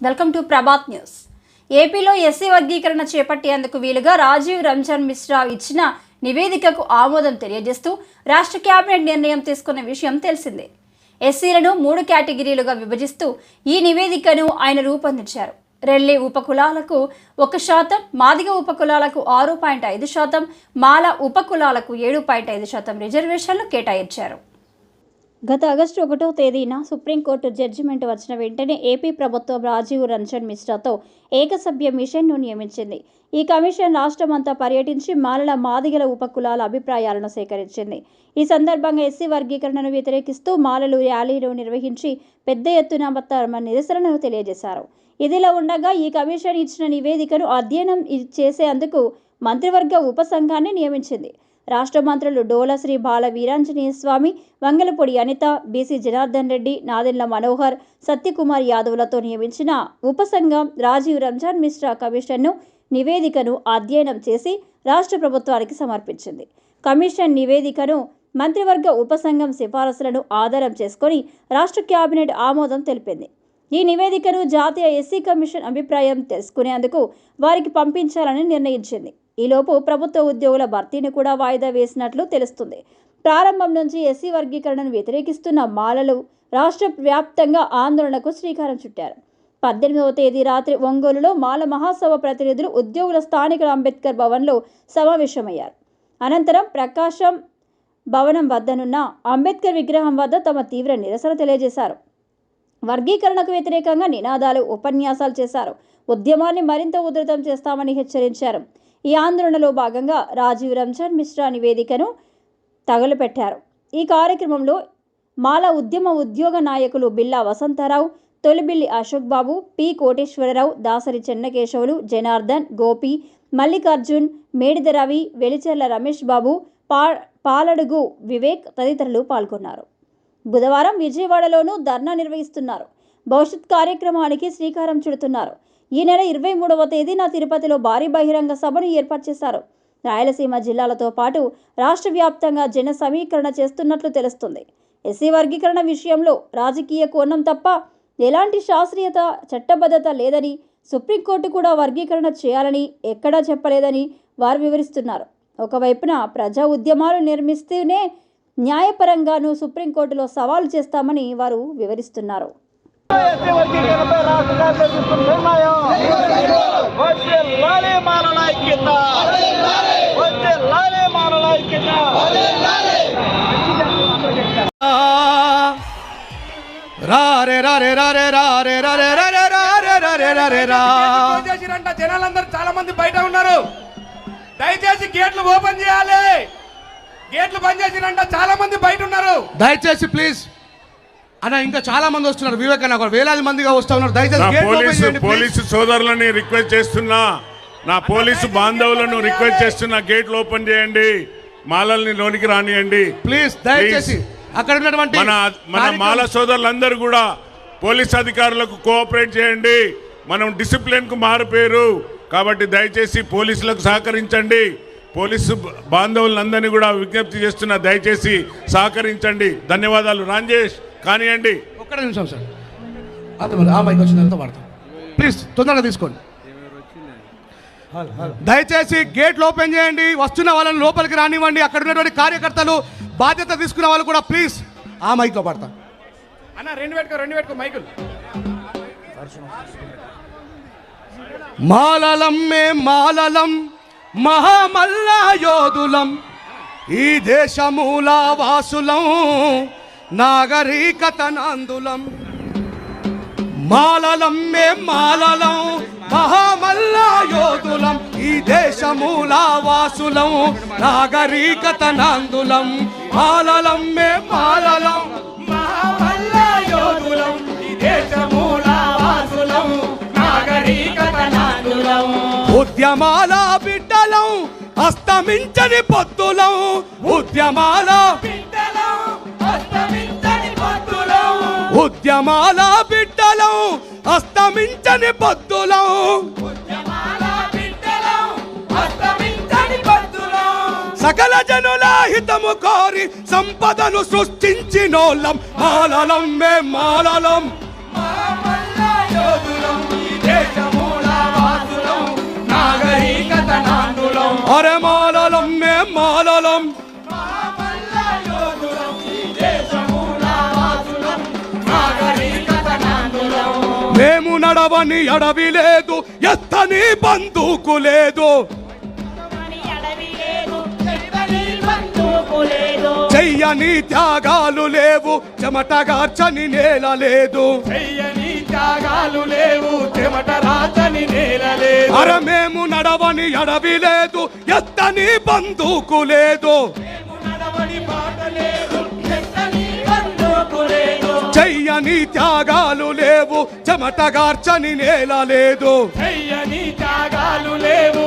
Welcome to Prabhat news. ఏపీలో SC వర్గీకరణ చేపట్టేందుకు వీలుగా రాజీవ్ రంజన్ మిశ్రా ఇచ్చిన నివేదికకు ఆమోదం తెలియజేస్తూ రాష్ట్ర కేబినెట్ నిర్ణయం తీసుకున్న విషయం తెలిసిందే. ఎస్సీలను 3 కేటగిరీలుగా విభజిస్తూ ఈ నివేదికను ఆయన రూపొందించారు. రెల్లి ఉపకులాలకు 1%, మాదిగ ఉపకులాలకు 6.5%, మాల ఉపకులాలకు 7.5% రిజర్వేషన్లు కేటాయించారు. గత ఆగస్టు 1వ తేదీన సుప్రీంకోర్టు జడ్జిమెంట్ వచ్చిన వెంటనే ఏపీ ప్రభుత్వం రాజీవ్ రంజన్ మిశ్రాతో ఏకసభ్య మిషన్ను నియమించింది. ఈ కమిషన్ రాష్ట్రమంతా పర్యటించి మాలల మాదిగల ఉపకులాల అభిప్రాయాలను సేకరించింది. ఈ సందర్భంగా ఎస్సీ వర్గీకరణను వ్యతిరేకిస్తూ మాలలు ర్యాలీలు నిర్వహించి పెద్ద ఎత్తున తమ నిరసనను తెలియజేశారు. ఇదిలా ఉండగా ఈ కమిషన్ ఇచ్చిన నివేదికను అధ్యయనం చేసేందుకు మంత్రివర్గ ఉపసంఘాన్ని నియమించింది. రాష్ట్ర మంత్రులు డోల శ్రీ బాల వీరాంజనేయ స్వామి, వంగలపూడి అనిత, బీసీ జనార్దన్ రెడ్డి, నాదెండ్ల మనోహర్, సత్యకుమార్ యాదవ్లతో నియమించిన ఉపసంఘం రాజీవ్ రంజన్ మిశ్రా కమిషన్ను నివేదికను అధ్యయనం చేసి రాష్ట్ర ప్రభుత్వానికి సమర్పించింది. కమిషన్ నివేదికను మంత్రివర్గ ఉపసంఘం సిఫారసులను ఆధారం చేసుకొని రాష్ట్ర కేబినెట్ ఆమోదం తెలిపింది. ఈ నివేదికను జాతీయ ఎస్సీ కమిషన్ అభిప్రాయం తెలుసుకునేందుకు వారికి పంపించాలని నిర్ణయించింది. ఈలోపు ప్రభుత్వ ఉద్యోగుల భర్తీని కూడా వాయిదా వేసినట్లు తెలుస్తుంది. ప్రారంభం నుంచి ఎస్సీ వర్గీకరణను వ్యతిరేకిస్తున్న మాలలు రాష్ట్ర వ్యాప్తంగా ఆందోళనకు శ్రీకారం చుట్టారు. 18వ తేదీ రాత్రి ఒంగోలులో మాల మహాసభ ప్రతినిధులు ఉద్యోగుల స్థానిక అంబేద్కర్ భవన్లో సమావేశమయ్యారు. అనంతరం ప్రకాశం భవనం వద్దనున్న అంబేద్కర్ విగ్రహం వద్ద తమ తీవ్ర నిరసన తెలియజేశారు. వర్గీకరణకు వ్యతిరేకంగా నినాదాలు, ఉపన్యాసాలు చేశారు. ఉద్యమాన్ని మరింత ఉధృతం చేస్తామని హెచ్చరించారు. ఈ ఆందోళనలో భాగంగా రాజీవ్ రంజన్ మిశ్రా నివేదికను తగలపెట్టారు. ఈ కార్యక్రమంలో మాల ఉద్యోగ నాయకులు బిల్లా వసంతరావు, తొలిబిల్లి అశోక్ బాబు, పి కోటేశ్వరరావు, దాసరి చెన్నకేశవులు, జనార్దన్, గోపి, మల్లికార్జున్, మేడిద రవి, వెలిచెర్ల రమేష్ బాబు, పాలడుగు వివేక్ తదితరులు పాల్గొన్నారు. బుధవారం విజయవాడలోనూ ధర్నా నిర్వహిస్తున్నారు. భవిష్యత్ కార్యక్రమానికి శ్రీకారం చుడుతున్నారు. ఈ నెల 23వ తేదీన తిరుపతిలో భారీ బహిరంగ సభను ఏర్పాటు చేశారు. రాయలసీమ జిల్లాలతో పాటు రాష్ట్ర వ్యాప్తంగా జన సమీకరణ చేస్తున్నట్లు తెలుస్తుంది. ఎస్సీ వర్గీకరణ విషయంలో రాజకీయ కోణం తప్ప ఎలాంటి శాస్త్రీయత, చట్టబద్ధత లేదని, సుప్రీంకోర్టు కూడా వర్గీకరణ చేయాలని ఎక్కడా చెప్పలేదని వారు వివరిస్తున్నారు. ఒకవైపున ప్రజా ఉద్యమాలు నిర్మిస్తూనే న్యాయపరంగానూ సుప్రీంకోర్టులో సవాలు చేస్తామని వారు వివరిస్తున్నారు. జనాలందరూ చాలా మంది బయట ఉన్నారు. దయచేసి గేట్లు ఓపెన్ చేయాలి. గేట్లు బంద్ చేసిరంట, చాలా మంది బయట ఉన్నారు. దయచేసి ప్లీజ్ అన్న, ఇంకా చాలా మంది వస్తున్నారు. వివేకన్న వేలాది మందిగా వస్తా ఉన్నారు. దయచేసి పోలీసు సోదరులని రిక్వెస్ట్ చేస్తున్నా, నా పోలీసు బాంధవులను రిక్వెస్ట్ చేస్తున్నా, గేట్లు ఓపెన్ చేయండి, మాలల్ని లోనికి రానియండి ప్లీజ్. దయచేసి అక్కడ ఉన్నటువంటి మన మాల సోదరులందరూ కూడా పోలీస్ అధికారులకు కోఆపరేట్ చేయండి. మనం డిసిప్లిన్ కు మారిపోయారు కాబట్టి దయచేసి పోలీసులకు సహకరించండి. పోలీసు బాంధవులందరినీ కూడా విజ్ఞప్తి చేస్తున్నా, దయచేసి సహకరించండి. ధన్యవాదాలు. రాజేష్ కానివ్వండి. ఒక్క నిమిషం సార్, ఆ మైక్ వచ్చినంత వాడతాం. ప్లీజ్ తొందరగా తీసుకోండి. దయచేసి గేట్లు ఓపెన్ చేయండి. వస్తున్న వాళ్ళని లోపలికి రానివ్వండి. అక్కడ ఉన్నటువంటి కార్యకర్తలు, బాధ్యత తీసుకున్న వాళ్ళు కూడా ప్లీజ్ ఆ మైక్లో పడతాం. అన్న రెండు పెట్టుకో మైకులు. మాలలం మే మాలలం, మహామల్ల యోధులం, ఈ దేశమూల వాసులం, నాగరికత నాందులం. మాలలం మే మాలలం, మహామల్ల యోధులం, ఈ దేశమూల వాసులం, నాగరికత నాందులం. మాలలం మే మాలలం, మహామల్ల యోధులం, ఈ దేశమూల వాసులం, నాగరికత నాందులం. ఉద్యమాల బిడ్డలం, అస్తమించని పొత్తులం, ఉద్యమాల బిడ్డలం, అస్తమించని పొత్తులం, ఉద్యమాల బిడ్డలం, అస్తమించని పొత్తులం, ఉద్యమాల బిడ్డలం, అస్తమించని పొత్తులం. సకల జనుల హితము కోరి సంపదను సృష్టించినోళ్ళం. మాలలం మే మాలలం, మహామల్ల యోధులం. అరే మాలలం మేం మాలలం, మేము నడవని అడవి లేదు, ఎత్తని బందూకు లేదు, చెయ్యని త్యాగాలు లేవు, చెమటగార్చని నేల లేదు, చెయ్యని త్యాగాలు లేవు, చెమట రాచని నేల లేదు. అరే మేము నడవని అడవి లేదు, ఎత్తని బందూకు లేదు, చెయ్యని త్యాగాలు లేవు, చెమటగార్చని నేల లేదు. చెయ్యని త్యాగాలు లేవు.